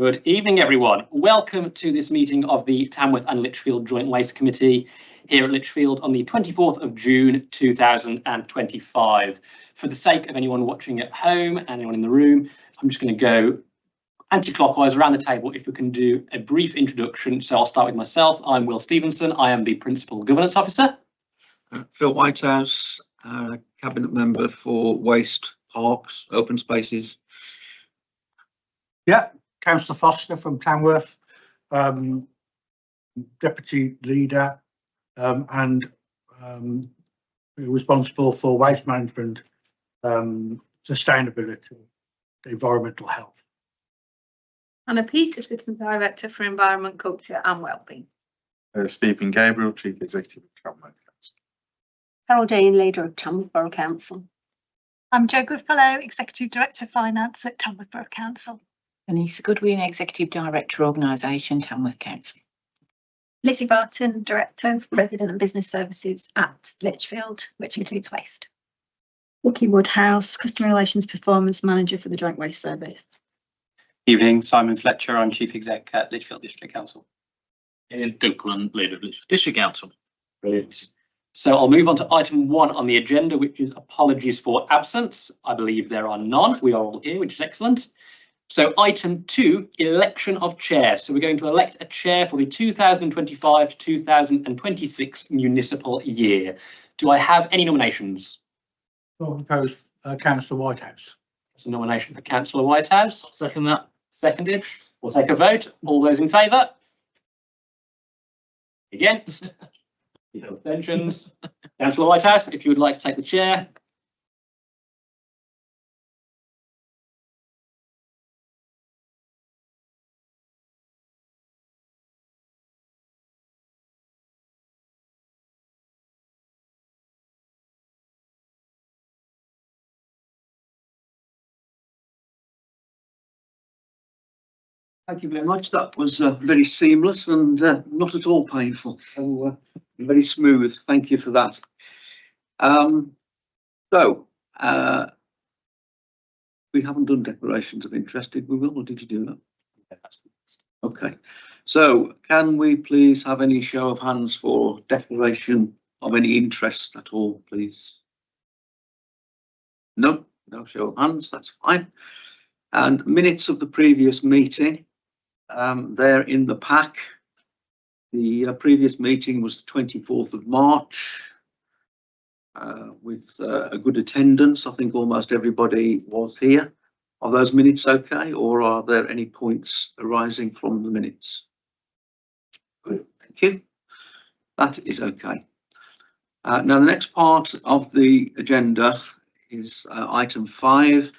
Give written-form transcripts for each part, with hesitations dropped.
Good evening, everyone. Welcome to this meeting of the Tamworth and Lichfield Joint Waste Committee here at Lichfield on the 24th of June 2025. For the sake of anyone watching at home and anyone in the room, I'm just going to go anti-clockwise around the table if we can do a brief introduction. So I'll start with myself. I'm Will Stevenson. I am the Principal Governance Officer. Phil Whitehouse, Cabinet Member for Waste, Parks, Open Spaces. Yeah, Councillor Foster from Tamworth, Deputy Leader and responsible for waste management, sustainability, environmental health. Anna Peat, Assistant Director for Environment, Culture and Wellbeing. Stephen Gabriel, Chief Executive of Tamworth Council. Carol Jane, Leader of Tamworth Borough Council. I'm Jo Goodfellow, Executive Director of Finance at Tamworth Borough Council. Anissa Goodwin, Executive Director, Organisation, Tamworth Council. Lizzie Barton, Director of Resident and Business Services at Lichfield, which includes waste. Vicky Woodhouse, Customer Relations Performance Manager for the Joint Waste Service. Evening, Simon Fletcher, I'm Chief Exec at Lichfield District Council. Ian Duncan, Leader of Lichfield District Council. Brilliant. So I'll move on to item 1 on the agenda, which is apologies for absence. I believe there are none. We are all here, which is excellent. So item 2, election of chair. So we're going to elect a chair for the 2025 to 2026 municipal year. Do I have any nominations? I'll propose Councillor Whitehouse. There's a nomination for Councillor Whitehouse. Second that. Seconded. We'll take a vote. All those in favour? Against? No abstentions. Councillor Whitehouse, if you would like to take the chair. Thank you very much. That was very seamless and not at all painful. So very smooth. Thank you for that. We haven't done declarations of interest, did we, Will, or did you do that? Okay. So can we please have any show of hands for declaration of any interest at all, please? No, no show of hands. That's fine. And minutes of the previous meeting. They're in the pack. The previous meeting was the 24th of March with a good attendance. I think almost everybody was here. Are those minutes okay, or are there any points arising from the minutes? Good, thank you. That is okay. Now the next part of the agenda is item 5.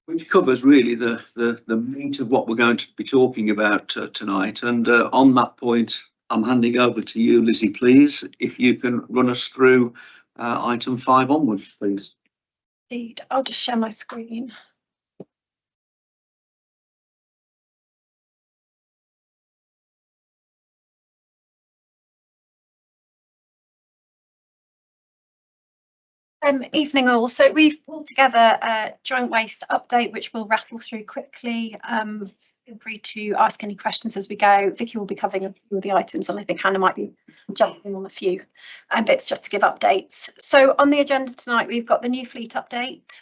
Which covers really the meat of what we're going to be talking about tonight. And on that point, I'm handing over to you, Lizzie, please, if you can run us through item 5 onwards, please. Indeed, I'll just share my screen. Evening all. So we've pulled together a joint waste update, which we'll rattle through quickly. Feel free to ask any questions as we go. Vicky will be covering a few of the items, and I think Hannah might be jumping on a few bits just to give updates. So on the agenda tonight, we've got the new fleet update,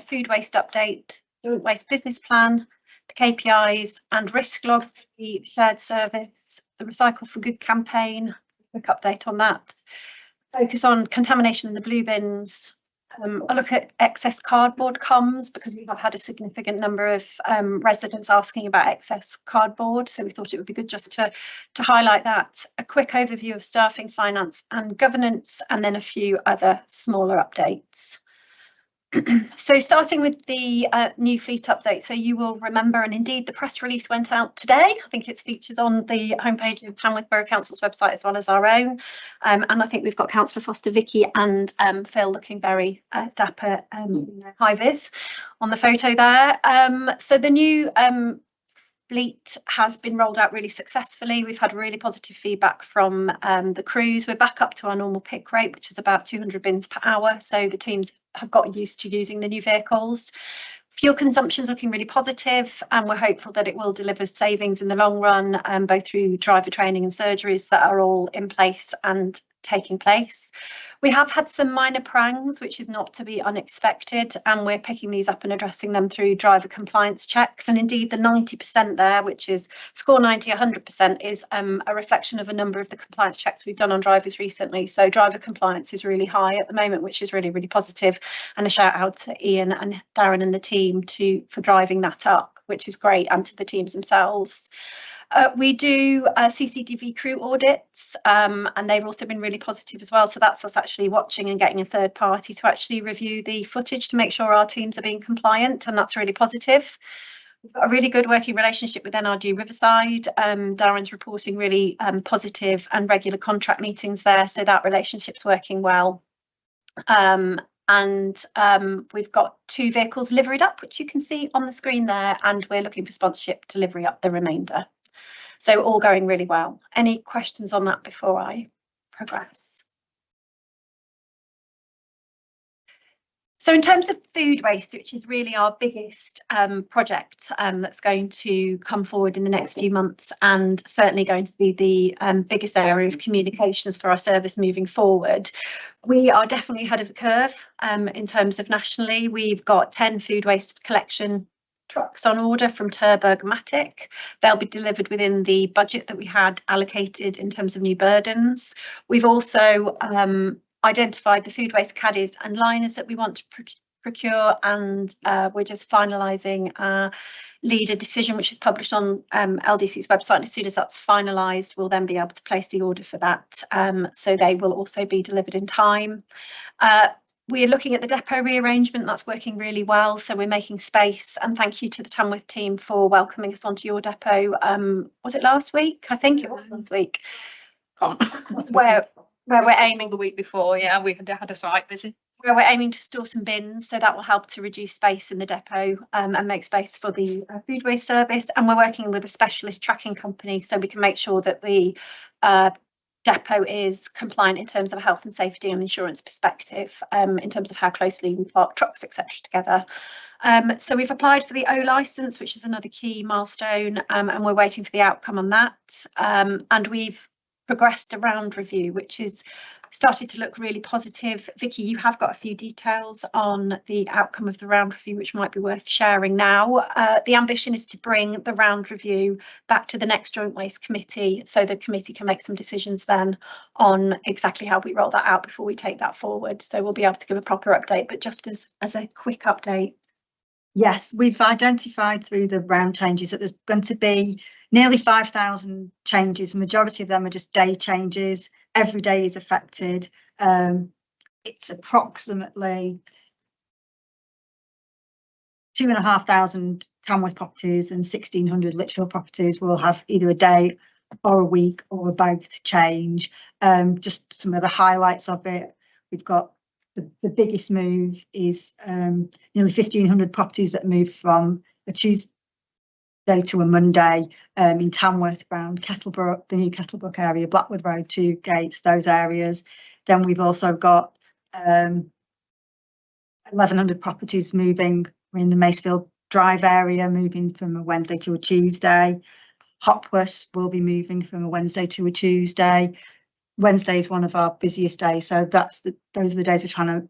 food waste update, joint waste business plan, the KPIs and risk log, the shared service, the Recycle for Good campaign, quick update on that. Focus on contamination in the blue bins, a look at excess cardboard comms, because we have had a significant number of residents asking about excess cardboard, so we thought it would be good just to highlight that. A quick overview of staffing, finance and governance, and then a few other smaller updates. So starting with the new fleet update, so you will remember, and indeed the press release went out today. I think it's featured on the homepage of Tamworth Borough Council's website as well as our own. And I think we've got Councillor Foster, Vicky and Phil looking very dapper in their high vis on the photo there. So the new fleet has been rolled out really successfully. We've had really positive feedback from the crews. We're back up to our normal pick rate, which is about 200 bins per hour. So the teams have got used to using the new vehicles. Fuel consumption is looking really positive, and we're hopeful that it will deliver savings in the long run, both through driver training and surgeries that are all in place and taking place. We have had some minor prangs, which is not to be unexpected, and we're picking these up and addressing them through driver compliance checks. And indeed, the 90% there, which is score 90, 100%, is a reflection of a number of the compliance checks we've done on drivers recently. So driver compliance is really high at the moment, which is really, really positive. And a shout out to Ian and Darren and the team for driving that up, which is great, and to the teams themselves. We do CCTV crew audits, and they've also been really positive as well. So that's us actually watching and getting a third party to actually review the footage to make sure our teams are being compliant, and that's really positive. We've got a really good working relationship with NRG Riverside. Darren's reporting really positive and regular contract meetings there, so that relationship's working well. We've got 2 vehicles liveried up, which you can see on the screen there, and we're looking for sponsorship to livery up the remainder. So all going really well. Any questions on that before I progress? So in terms of food waste, which is really our biggest project that's going to come forward in the next few months, and certainly going to be the biggest area of communications for our service moving forward, we are definitely ahead of the curve in terms of nationally. We've got 10 food waste collection trucks on order from Turberg-Matic. They'll be delivered within the budget that we had allocated in terms of new burdens. We've also identified the food waste caddies and liners that we want to procure, and we're just finalising our leader decision, which is published on LDC's website. And as soon as that's finalised, we'll then be able to place the order for that, so they will also be delivered in time. We're looking at the depot rearrangement. That's working really well, so we're making space, and thank you to the Tamworth team for welcoming us onto your depot. Was it last week? I think it was last week. Where we're aiming the week before, yeah, we had a site visit. Where we're aiming to store some bins, so that will help to reduce space in the depot and make space for the food waste service. And we're working with a specialist tracking company, so we can make sure that the depot is compliant in terms of a health and safety and insurance perspective, in terms of how closely we park trucks, etc. together. So we've applied for the O licence, which is another key milestone, and we're waiting for the outcome on that. And we've progressed a round review, which is started to look really positive. Vicky, you have got a few details on the outcome of the round review, which might be worth sharing now. The ambition is to bring the round review back to the next Joint Waste Committee, so the committee can make some decisions then on exactly how we roll that out before we take that forward. So we'll be able to give a proper update, but just as a quick update. Yes, we've identified through the round changes that there's going to be nearly 5,000 changes. The majority of them are just day changes. Every day is affected. It's approximately 2,500 Tamworth properties and 1,600 Lichfield properties will have either a day or a week or both change. Just some of the highlights of it. We've got the biggest move is nearly 1,500 properties that move from a Tuesday to a Monday in Tamworth, around Kettlebrook, the new Kettlebrook area, Blackwood Road, 2 Gates, those areas. Then we've also got 1,100 properties moving in the Macefield Drive area, moving from a Wednesday to a Tuesday. Hopworth will be moving from a Wednesday to a Tuesday. Wednesday is one of our busiest days, so those are the days we're trying to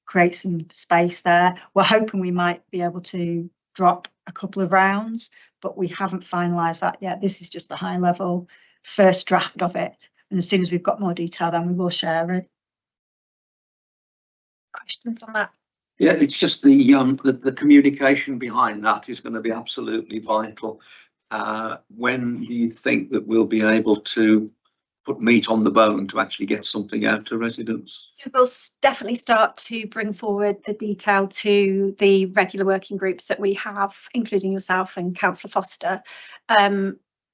create some space there. We're hoping we might be able to drop a couple of rounds, but we haven't finalised that yet. This is just the high level first draft of it, and as soon as we've got more detail, then we will share it. Questions on that? Yeah, it's just the communication behind that is going to be absolutely vital. When do you think that we'll be able to put meat on the bone to actually get something out to residents? So we'll definitely start to bring forward the detail to the regular working groups that we have, including yourself and Councillor Foster.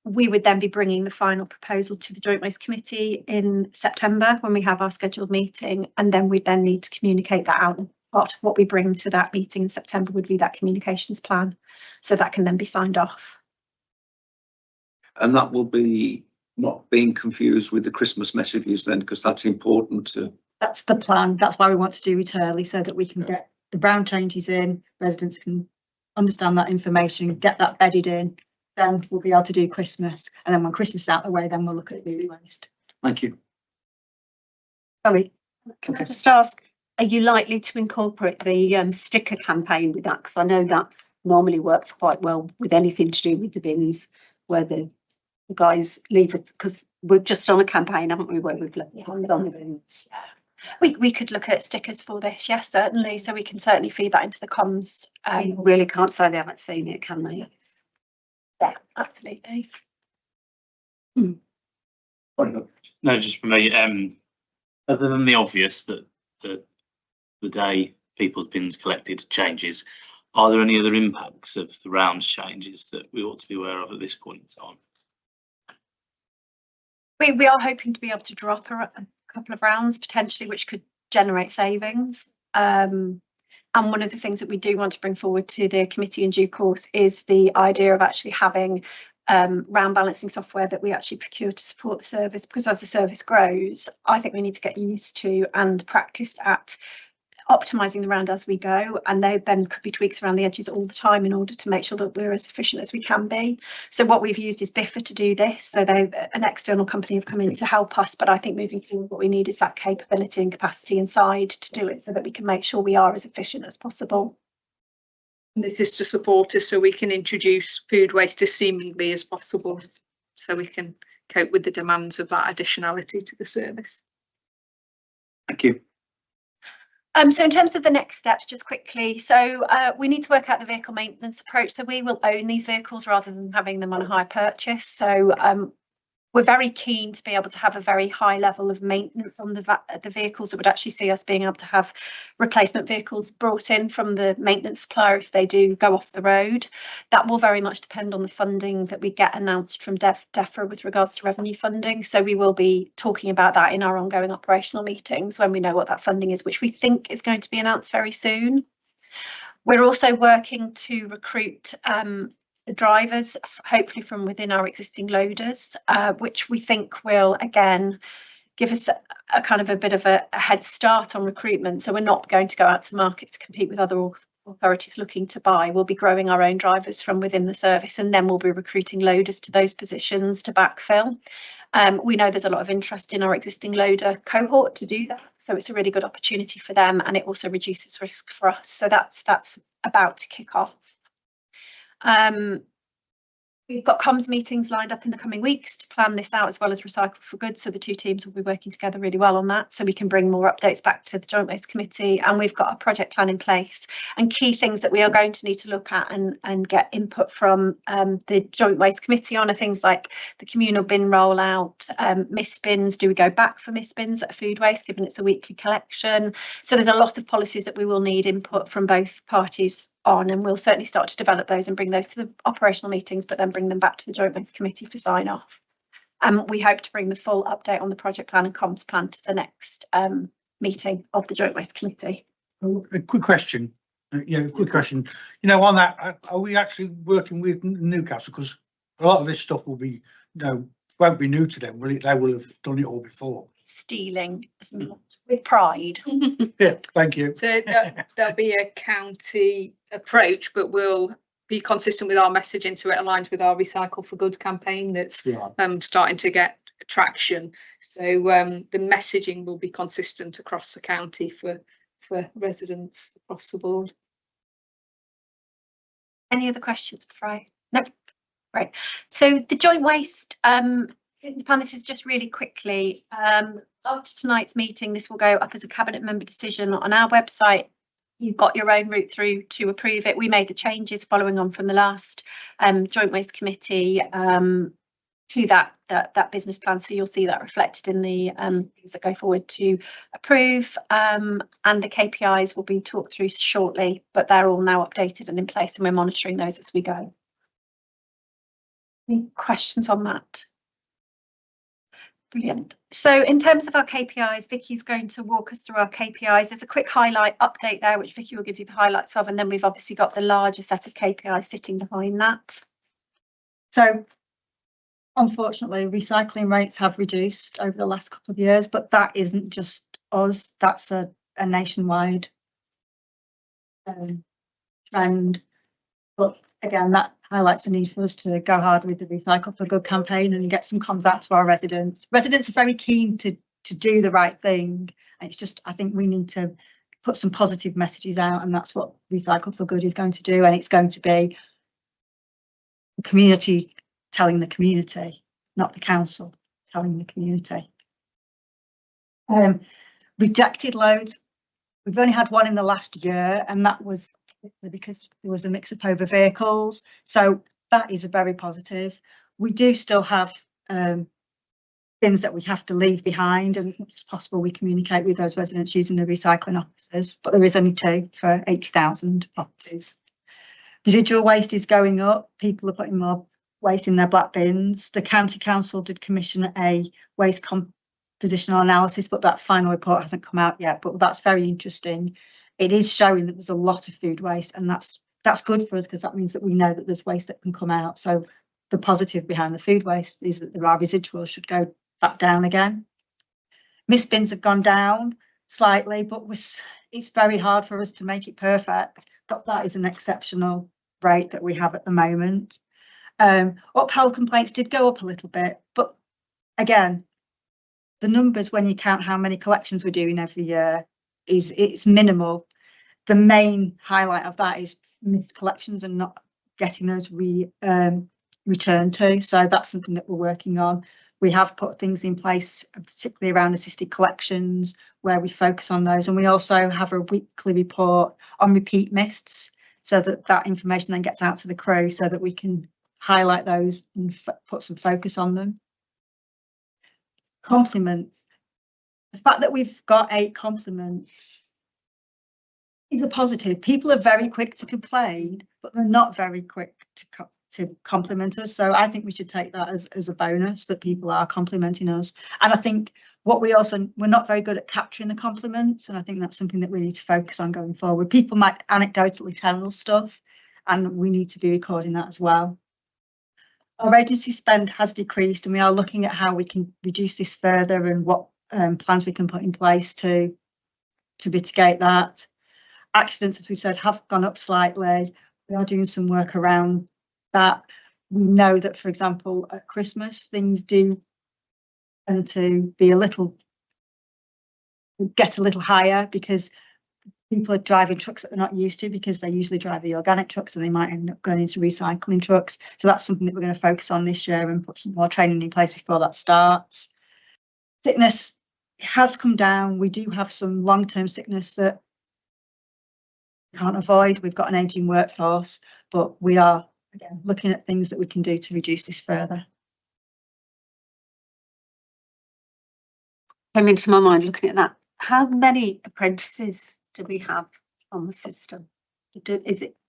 We would then be bringing the final proposal to the Joint Waste Committee in September when we have our scheduled meeting, and then we then need to communicate that out. What we bring to that meeting in September would be that communications plan, so that can then be signed off. And that will be not being confused with the Christmas messages then, because that's important to. That's the plan. That's why we want to do it early, so that we can get the round changes in, residents can understand that information, get that bedded in, then we'll be able to do Christmas. And then when Christmas is out of the way, then we'll look at food waste. Thank you. Sorry, can I Okay. just ask, are you likely to incorporate the sticker campaign with that? Because I know that normally works quite well with anything to do with the bins, where the guys leave it, because we're just on a campaign, haven't we, where we've left it on the bins. We could look at stickers for this, yes, certainly. So we can certainly feed that into the comms. People really can't say they haven't seen it, can they? Yeah, absolutely. No, just for me, other than the obvious that the day people's bins collected changes, are there any other impacts of the rounds changes that we ought to be aware of at this point in time? We are hoping to be able to drop a couple of rounds potentially, which could generate savings. And one of the things that we do want to bring forward to the committee in due course is the idea of actually having round balancing software that we actually procure to support the service, because as the service grows, I think we need to get used to and practiced at optimising the round as we go, and there then could be tweaks around the edges all the time in order to make sure that we're as efficient as we can be. So what we've used is Biffa to do this, so they've an external company have come in to help us, but I think moving forward what we need is that capability and capacity inside to do it so that we can make sure we are as efficient as possible. And this is to support us so we can introduce food waste as seamlessly as possible, so we can cope with the demands of that additionality to the service. Thank you. So in terms of the next steps, just quickly, so we need to work out the vehicle maintenance approach. So we will own these vehicles rather than having them on a hire purchase. So we're very keen to be able to have a very high level of maintenance on the vehicles that would actually see us being able to have replacement vehicles brought in from the maintenance supplier if they do go off the road. That will very much depend on the funding that we get announced from DEFRA with regards to revenue funding. So we will be talking about that in our ongoing operational meetings when we know what that funding is, which we think is going to be announced very soon. We're also working to recruit drivers, hopefully from within our existing loaders, which we think will again give us a kind of a bit of a head start on recruitment. So we're not going to go out to the market to compete with other authorities looking to buy. We'll be growing our own drivers from within the service, and then we'll be recruiting loaders to those positions to backfill. We know there's a lot of interest in our existing loader cohort to do that, so it's a really good opportunity for them, and it also reduces risk for us. So that's about to kick off. We've got comms meetings lined up in the coming weeks to plan this out, as well as Recycle for Good. So the two teams will be working together really well on that, so we can bring more updates back to the Joint Waste Committee. And we've got a project plan in place, and key things that we are going to need to look at and get input from the Joint Waste Committee on are things like the communal bin rollout, mist bins. Do we go back for mist bins at food waste, given it's a weekly collection? So there's a lot of policies that we will need input from both parties on, and we'll certainly start to develop those and bring those to the operational meetings, but then bring them back to the Joint Waste Committee for sign off. We hope to bring the full update on the project plan and comms plan to the next meeting of the Joint Waste Committee. A quick question. Quick question. On that, are we actually working with Newcastle? Because a lot of this stuff will be, won't be new to them, will it? They will have done it all before. Stealing with pride. Yeah, thank you. So there'll be a county approach, but we'll be consistent with our messaging, so it aligns with our Recycle for Good campaign that's starting to get traction. So the messaging will be consistent across the county for residents across the board. Any other questions before I? No. Right. So the Joint Waste business plan, this is just really quickly. After tonight's meeting, this will go up as a cabinet member decision on our website. You've got your own route through to approve it. We made the changes following on from the last Joint Waste Committee to that business plan, so you'll see that reflected in the things that go forward to approve, and the KPIs will be talked through shortly, but they're all now updated and in place, and we're monitoring those as we go. Any questions on that? Brilliant. So in terms of our KPIs, Vicky's going to walk us through our KPIs. There's a quick highlight update there, which Vicky will give you the highlights of, and then we've obviously got the larger set of KPIs sitting behind that. So unfortunately, recycling rates have reduced over the last couple of years, but that isn't just us, that's a nationwide trend. But again, that highlights the need for us to go hard with the Recycle for Good campaign and get some comms out to our residents. Residents are very keen to do the right thing. And it's just, I think we need to put some positive messages out, and that's what Recycle for Good is going to do. And it's going to be the community telling the community, not the council telling the community. Rejected loads. We've only had one in the last year, and that was because there was a mix of over vehicles. So that is a very positive. We do still have bins that we have to leave behind, and as much as possible we communicate with those residents using the recycling officers, but there is only 2 for 80,000 properties. Residual waste is going up. People are putting more waste in their black bins. The county council did commission a waste compositional analysis, but that final report hasn't come out yet, but that's very interesting. It is showing that there's a lot of food waste, and that's good for us, because that means that we know that there's waste that can come out. So the positive behind the food waste is that there are residuals should go back down again. Mist bins have gone down slightly, but it's very hard for us to make it perfect, but that is an exceptional rate that we have at the moment. Upheld complaints did go up a little bit, but again, the numbers when you count how many collections we're doing every year it's minimal. The main highlight of that is missed collections and not getting those returned to. So that's something that we're working on. We have put things in place, particularly around assisted collections, where we focus on those. And we also have a weekly report on repeat mists, so that information then gets out to the crew so that we can highlight those and put some focus on them. Compliments. The fact that we've got 8 compliments is a positive. People are very quick to complain, but they're not very quick to compliment us. So I think we should take that as a bonus, that people are complimenting us. And I think we're not very good at capturing the compliments, and I think that's something that we need to focus on going forward. People might anecdotally tell us stuff, and we need to be recording that as well. Our agency spend has decreased, and we are looking at how we can reduce this further and what plans we can put in place to mitigate that. Accidents, as we've said, have gone up slightly. We are doing some work around that. We know that, for example, at Christmas, things do tend to be get a little higher, because people are driving trucks that they're not used to, because they usually drive the organic trucks, and they might end up going into recycling trucks. So that's something that we're going to focus on this year and put some more training in place before that starts. Sickness has come down. We do have some long-term sickness that we can't avoid. We've got an ageing workforce, but we are, again, looking at things that we can do to reduce this further. Came into my mind looking at that. How many apprentices do we have on the system?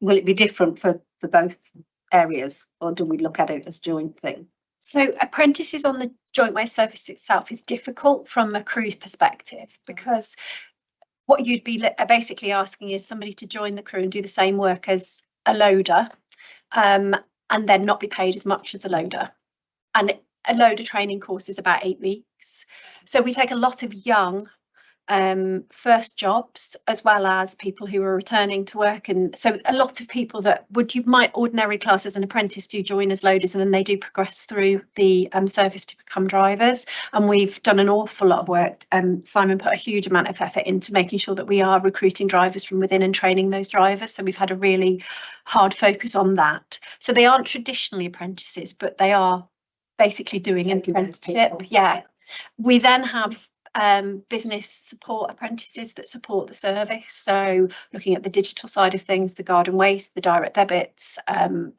Will it be different for both areas, or do we look at it as joint thing? So apprentices on the joint waste service itself is difficult from a crew's perspective, because what you'd be basically asking is somebody to join the crew and do the same work as a loader, and then not be paid as much as a loader. And a loader training course is about 8 weeks. So we take a lot of young first jobs, as well as people who are returning to work, and so a lot of people that you might ordinary class as an apprentice do join as loaders, and then they do progress through the service to become drivers. And we've done an awful lot of work. Simon put a huge amount of effort into making sure that we are recruiting drivers from within and training those drivers. So we've had a really hard focus on that. So they aren't traditionally apprentices, but they are basically doing an apprenticeship. Yeah. We then have business support apprentices that support the service, so looking at the digital side of things, the garden waste, the direct debits,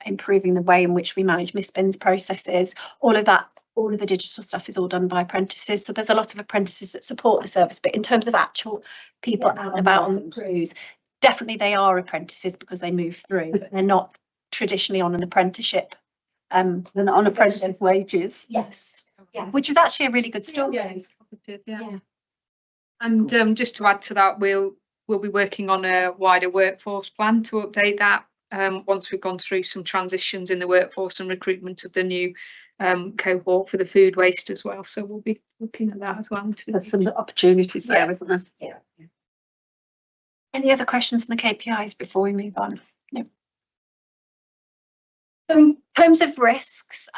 improving the way in which we manage misbins processes, all of the digital stuff is all done by apprentices. So there's a lot of apprentices that support the service, but in terms of actual people out and about on the crews, definitely they are apprentices because they move through, but they're not traditionally on an apprenticeship. They're not on apprentice wages. Yes. Yeah, which is actually a really good story. Yeah. And just to add to that, we'll be working on a wider workforce plan to update that once we've gone through some transitions in the workforce and recruitment of the new cohort for the food waste as well. So we'll be looking at that as well. There's some opportunities there, isn't there? Yeah. Any other questions on the KPIs before we move on? No. So in terms of risks,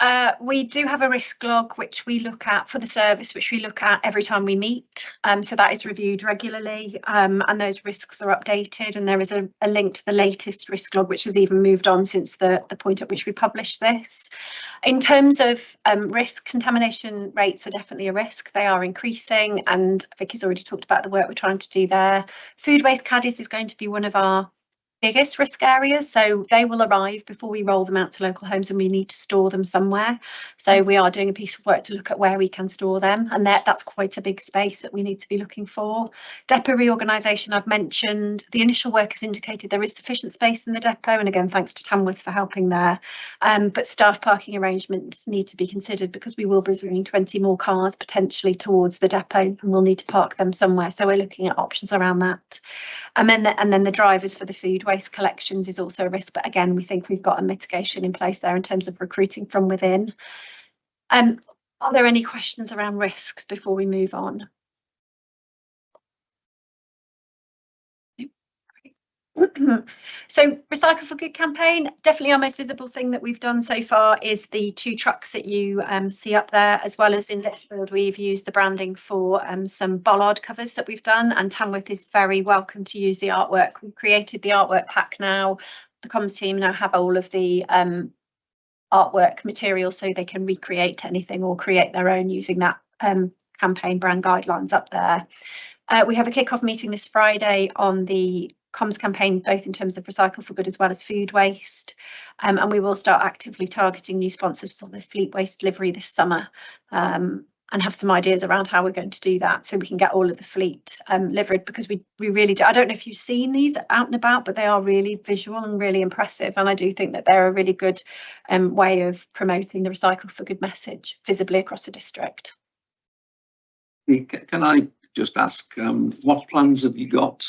we do have a risk log which we look at for the service, which we look at every time we meet. So that is reviewed regularly, and those risks are updated, and there is a link to the latest risk log, which has even moved on since the point at which we published this. In terms of risk, contamination rates are definitely a risk. They are increasing, and Vicky's already talked about the work we're trying to do there. Food waste caddies is going to be one of our biggest risk areas, so they will arrive before we roll them out to local homes, and we need to store them somewhere. So we are doing a piece of work to look at where we can store them, and that's quite a big space that we need to be looking for. Depot reorganisation I've mentioned. The initial work has indicated there is sufficient space in the depot, and again thanks to Tamworth for helping there, but staff parking arrangements need to be considered because we will be bringing 20 more cars potentially towards the depot, and we'll need to park them somewhere, so we're looking at options around that. And then the drivers for the food waste collections is also a risk, but again, we think we've got a mitigation in place there in terms of recruiting from within. Are there any questions around risks before we move on? So Recycle for Good campaign, definitely our most visible thing that we've done so far is the 2 trucks that you see up there, as well as in Lichfield we've used the branding for some bollard covers that we've done, and Tamworth is very welcome to use the artwork. We've created the artwork pack now. The comms team now have all of the artwork material, so they can recreate anything or create their own using that campaign brand guidelines up there. We have a kick-off meeting this Friday on the comms campaign, both in terms of Recycle for Good as well as food waste, and we will start actively targeting new sponsors on the fleet waste delivery this summer, and have some ideas around how we're going to do that so we can get all of the fleet livered, because we really do. I don't know if you've seen these out and about, but they are really visual and really impressive, and I do think that they're a really good way of promoting the Recycle for Good message visibly across the district. Can I just ask, what plans have you got?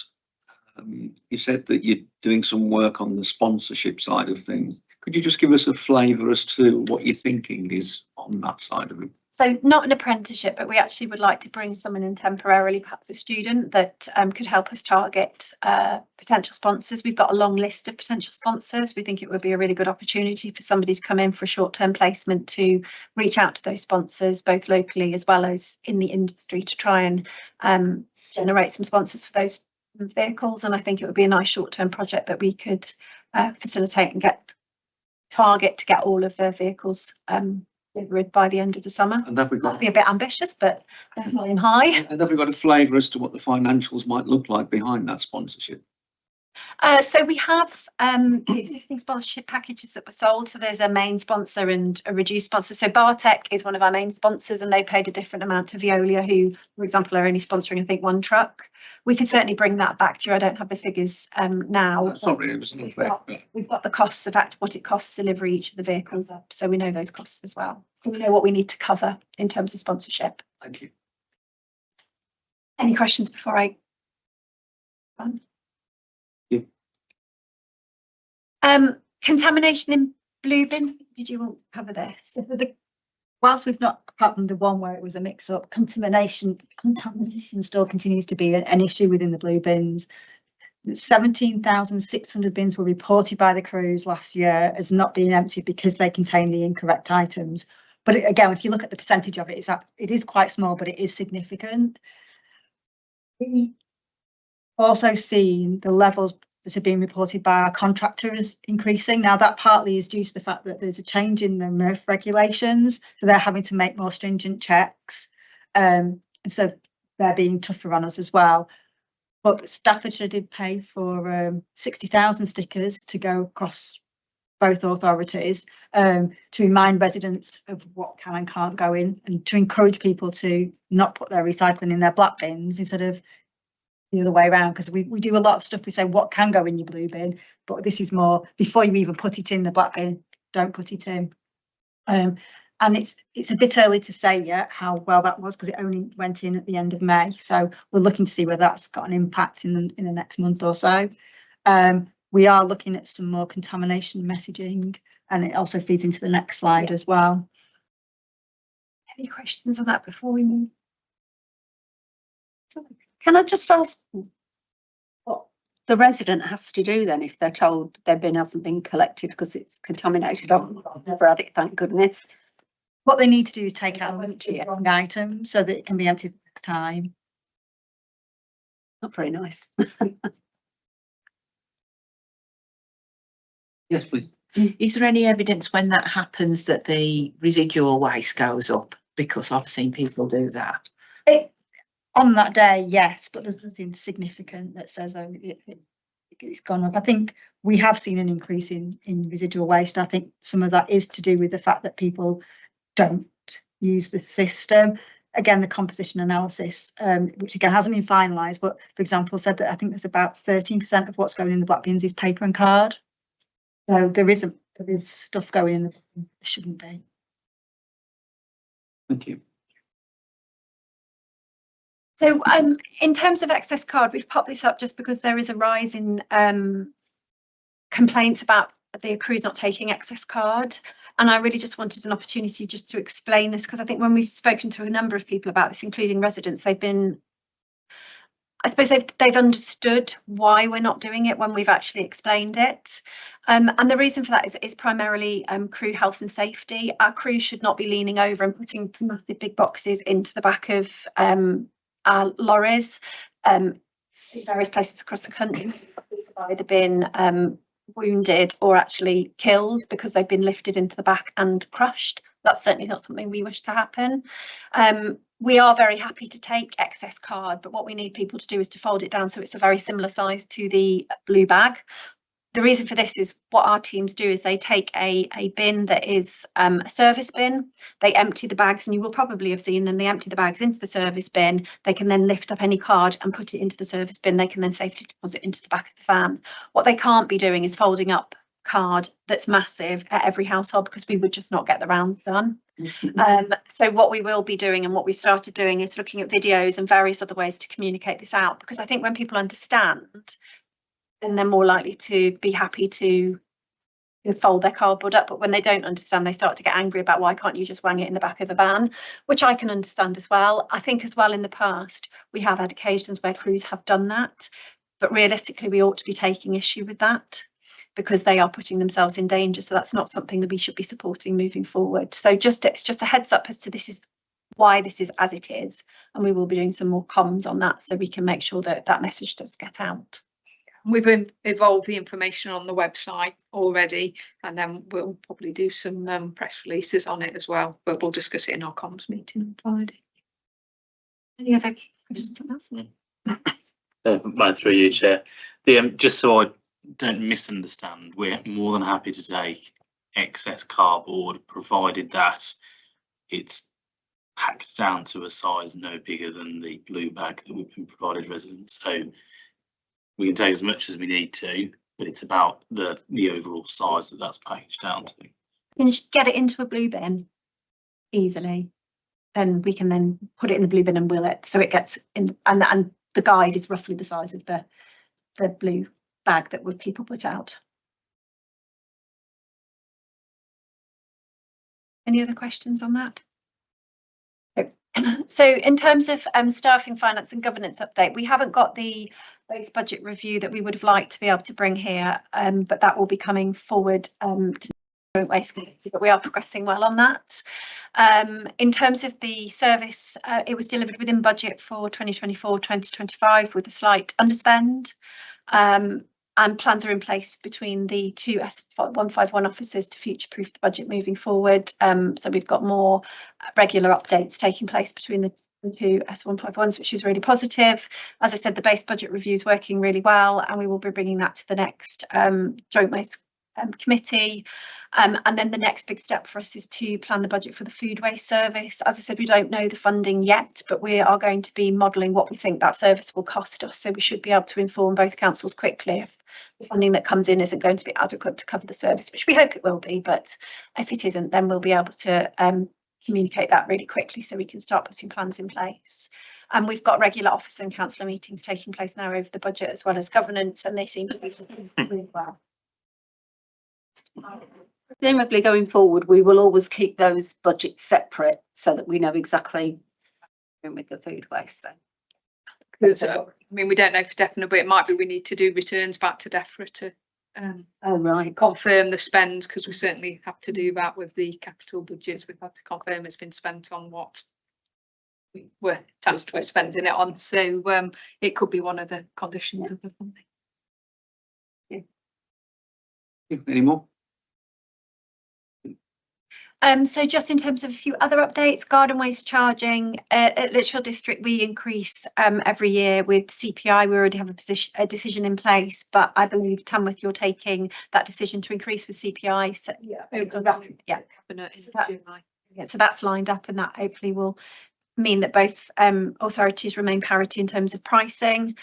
You said that you're doing some work on the sponsorship side of things. Could you just give us a flavour as to what your thinking is on that side of it? So not an apprenticeship, but we actually would like to bring someone in temporarily, perhaps a student that could help us target potential sponsors. We've got a long list of potential sponsors. We think it would be a really good opportunity for somebody to come in for a short-term placement to reach out to those sponsors, both locally as well as in the industry, to try and generate some sponsors for those vehicles. And I think it would be a nice short-term project that we could facilitate and target to get all of the vehicles delivered by the end of the summer. And have we got, that'd be a bit ambitious, but definitely aim high. And have we got a flavour as to what the financials might look like behind that sponsorship? So we have the existing sponsorship packages that were sold. So there's a main sponsor and a reduced sponsor. So Bartek is one of our main sponsors, and they paid a different amount to Veolia, who, for example, are only sponsoring, I think, 1 truck. We could certainly bring that back to you. I don't have the figures now. Sorry, it was an we've got the costs of what it costs to deliver each of the vehicles up, so we know those costs as well. So we know what we need to cover in terms of sponsorship. Thank you. Any questions before I go on? Contamination in blue bin. Did you want to cover this? Whilst we've not, apart from the one where it was a mix-up, contamination still continues to be an issue within the blue bins. 17,600 bins were reported by the crews last year as not being emptied because they contain the incorrect items. But again, if you look at the percentage of it, it is quite small, but it is significant. We also seen the levels that are being reported by our contractors increasing. Now that partly is due to the fact that there's a change in the MRF regulations, so they're having to make more stringent checks, and so they're being tougher on us as well. But Staffordshire did pay for 60,000 stickers to go across both authorities to remind residents of what can and can't go in, and to encourage people to not put their recycling in their black bins instead of the other way around, because we do a lot of stuff. We say what can go in your blue bin, but this is more before you even put it in the black bin, don't put it in. And it's a bit early to say yet how well that was, because it only went in at the end of May, so we're looking to see whether that's got an impact in the next month or so. We are looking at some more contamination messaging, and it also feeds into the next slide as well. Any questions on that before we move? Can I just ask, what the resident has to do then if they're told their bin hasn't been collected because it's contaminated? I've never had it, thank goodness. What they need to do is take out Empty the it. wrong item so that it can be emptied next time. Not very nice. Yes, please. Is there any evidence when that happens that the residual waste goes up? Because I've seen people do that. On that day, yes, but there's nothing significant that says it's gone up. I think we have seen an increase in residual waste. I think some of that is to do with the fact that people don't use the system. Again, the composition analysis, which again hasn't been finalised, but for example, said that I think there's about 13% of what's going in the black bins is paper and card. So there is stuff going in the bin that shouldn't be. Thank you. So in terms of excess card, we've popped this up just because there is a rise in complaints about the accrues not taking excess card. And I really just wanted an opportunity just to explain this, because I think when we've spoken to a number of people about this, including residents, they've been, I suppose they've understood why we're not doing it when we've actually explained it. And the reason for that is primarily crew health and safety. Our crew should not be leaning over and putting massive big boxes into the back of our lorries. In various places across the country, police have either been wounded or actually killed because they've been lifted into the back and crushed. That's certainly not something we wish to happen. We are very happy to take excess card, but what we need people to do is to fold it down so it's a very similar size to the blue bag. The reason for this is what our teams do is they take a bin that is a service bin, they empty the bags, and you will probably have seen them, they empty the bags into the service bin, they can then lift up any card and put it into the service bin, they can then safely deposit into the back of the van. What they can't be doing is folding up card that's massive at every household, because we would just not get the rounds done. So what we will be doing and what we started doing is looking at videos and various other ways to communicate this out, because I think when people understand, then they're more likely to be happy to fold their cardboard up. But when they don't understand, they start to get angry about why can't you just wang it in the back of the van, which I can understand as well. I think as well in the past we have had occasions where crews have done that, but realistically we ought to be taking issue with that because they are putting themselves in danger. So that's not something that we should be supporting moving forward. So it's just a heads up as to this is why this is as it is, and we will be doing some more comms on that so we can make sure that that message does get out. We've evolved the information on the website already, and then we'll probably do some press releases on it as well, but we'll discuss it in our comms meeting on Friday. Any other questions on that? Mine through you, Chair. Just so I don't misunderstand, we're more than happy to take excess cardboard, provided that it's packed down to a size no bigger than the blue bag that we've been provided residents. So we can take as much as we need to, but it's about the overall size that's packaged down to. You can get it into a blue bin easily, then we can then put it in the blue bin and wheel it so it gets in, and the guide is roughly the size of the blue bag that would people put out. Any other questions on that? So in terms of staffing, finance and governance update, we haven't got the base budget review that we would have liked to be able to bring here, but that will be coming forward to the Joint Waste Committee, but we are progressing well on that. In terms of the service, it was delivered within budget for 2024-2025 with a slight underspend. And plans are in place between the two S151 officers to future-proof the budget moving forward. So we've got more regular updates taking place between the two S151s, which is really positive. As I said, the base budget review is working really well, and we will be bringing that to the next Joint Waste Committee. And then the next big step for us is to plan the budget for the food waste service. As I said, we don't know the funding yet, but we are going to be modelling what we think that service will cost us. So we should be able to inform both councils quickly if the funding that comes in isn't going to be adequate to cover the service, which we hope it will be. But if it isn't, then we'll be able to communicate that really quickly so we can start putting plans in place. And we've got regular officer and councillor meetings taking place now over the budget as well as governance, and they seem to be really well. Presumably going forward, we will always keep those budgets separate so that we know exactly with the food waste. So Because I mean, we don't know for definite, but it might be we need to do returns back to DEFRA to Oh, right. confirm the spend, because we certainly have to do that with the capital budgets. We've had to confirm it's been spent on what we were tasked with spending it on. So it could be one of the conditions of the funding. Any more? So just in terms of a few other updates, garden waste charging at Lichfield District, we increase every year with CPI. We already have a decision in place, but I believe, Tamworth, you're taking that decision to increase with CPI. So, Yeah, so that's lined up, and that hopefully will mean that both authorities remain parity in terms of pricing.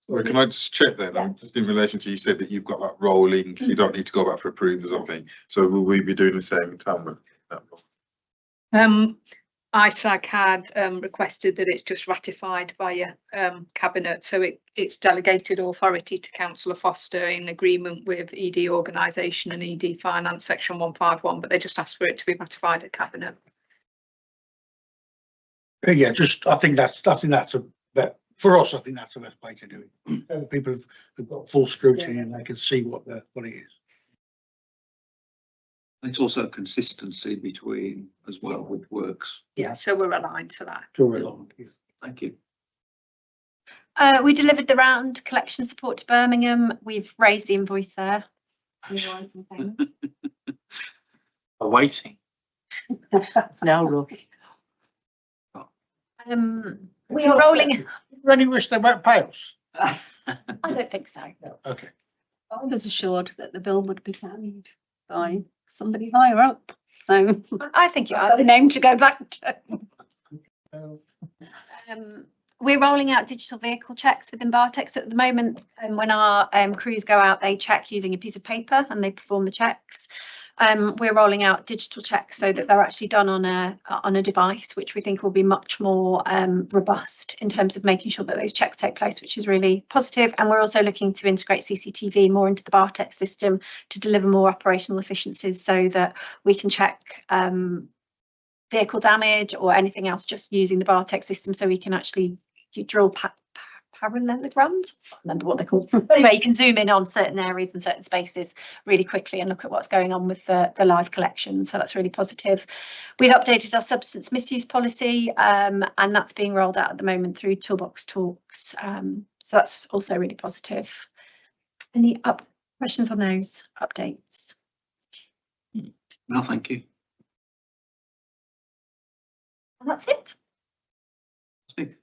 Sorry, can I just check then? Yeah. Just in relation to, you said that you've got that rolling, you don't need to go back for approvals, I think. So will we be doing the same in Tamworth? ISAG had requested that it's just ratified via cabinet, so it's delegated authority to Councillor Foster in agreement with ED organisation and ED finance section 151, but they just asked for it to be ratified at cabinet. Yeah, I think that's for us. I think that's the best way to do it. People have got full scrutiny and they can see what it is. It's also consistency between as well, which works. Yeah, so we're aligned to that. Thank you. We delivered the round collection support to Birmingham. We've raised the invoice there. Awaiting. No rush. We are rolling. Any wish they won't pay us? I don't think so. Okay. I was assured that the bill would be paid by somebody higher up, so I think you I've are. got a name to go back to. We're rolling out digital vehicle checks within Bartex at the moment. And when our crews go out, they check using a piece of paper and they perform the checks. We're rolling out digital checks so that they're actually done on a device, which we think will be much more robust in terms of making sure that those checks take place, which is really positive. And we're also looking to integrate CCTV more into the Bartex system to deliver more operational efficiencies so that we can check vehicle damage or anything else just using the Bartex system, so we can actually drill parallelograms. I can't remember what they're called. But anyway, you can zoom in on certain areas and certain spaces really quickly and look at what's going on with the live collection. So that's really positive. We've updated our substance misuse policy, and that's being rolled out at the moment through Toolbox Talks. So that's also really positive. Any questions on those updates? No, thank you. And that's it. Steve.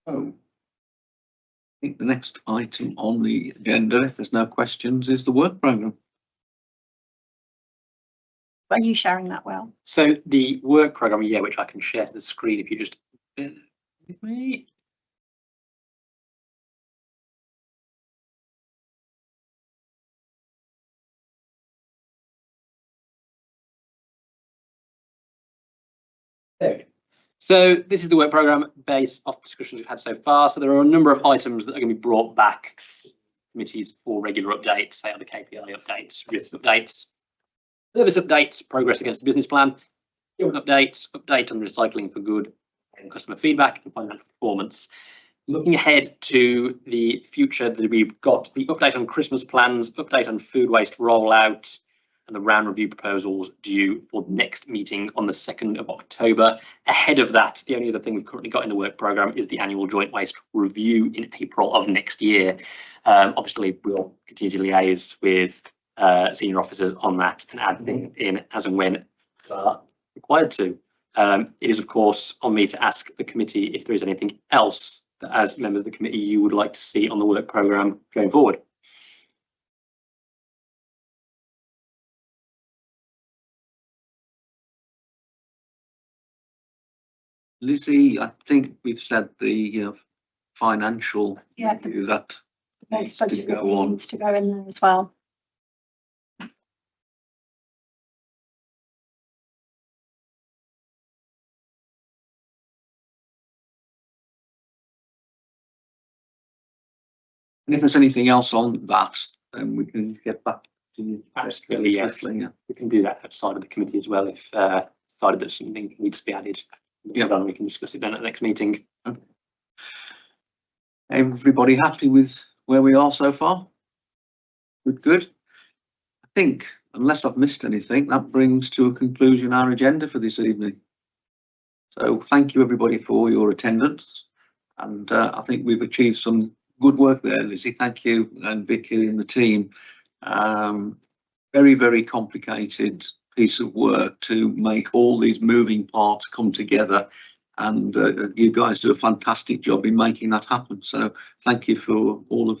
Oh, I think the next item on the agenda, if there's no questions, is the work programme. Are you sharing that well? So the work programme, yeah, which I can share to the screen if you just bear with me. There we go. So this is the work programme based off discussions we've had so far. So there are a number of items that are going to be brought back to committees for regular updates. They are the KPI updates, risk updates, service updates, progress against the business plan, updates, update on recycling for good, and customer feedback and financial performance. Looking ahead to the future, we've got the update on Christmas plans, update on food waste rollout, and the round review proposals due for the next meeting on the 2nd of October. Ahead of that, the only other thing we've currently got in the work programme is the annual joint waste review in April of next year. Obviously, we'll continue to liaise with senior officers on that and add things in as and when required to. It is, of course, on me to ask the committee if there is anything else that, as members of the committee, you would like to see on the work programme going forward. Lizzie, I think we've said the financial review that needs to go on. Needs to go in there as well. And if there's anything else on that, then we can get back Absolutely, yes. Yeah. We can do that outside of the committee as well if decided that something needs to be added. Yeah. We can discuss it then at the next meeting. Everybody happy with where we are so far? Good. I think, unless I've missed anything, that brings to a conclusion our agenda for this evening. So thank you everybody for your attendance, and I think we've achieved some good work there, Lizzie. Thank you, and Vicky and the team. Very, very complicated piece of work to make all these moving parts come together, and you guys do a fantastic job in making that happen. So thank you for all of that.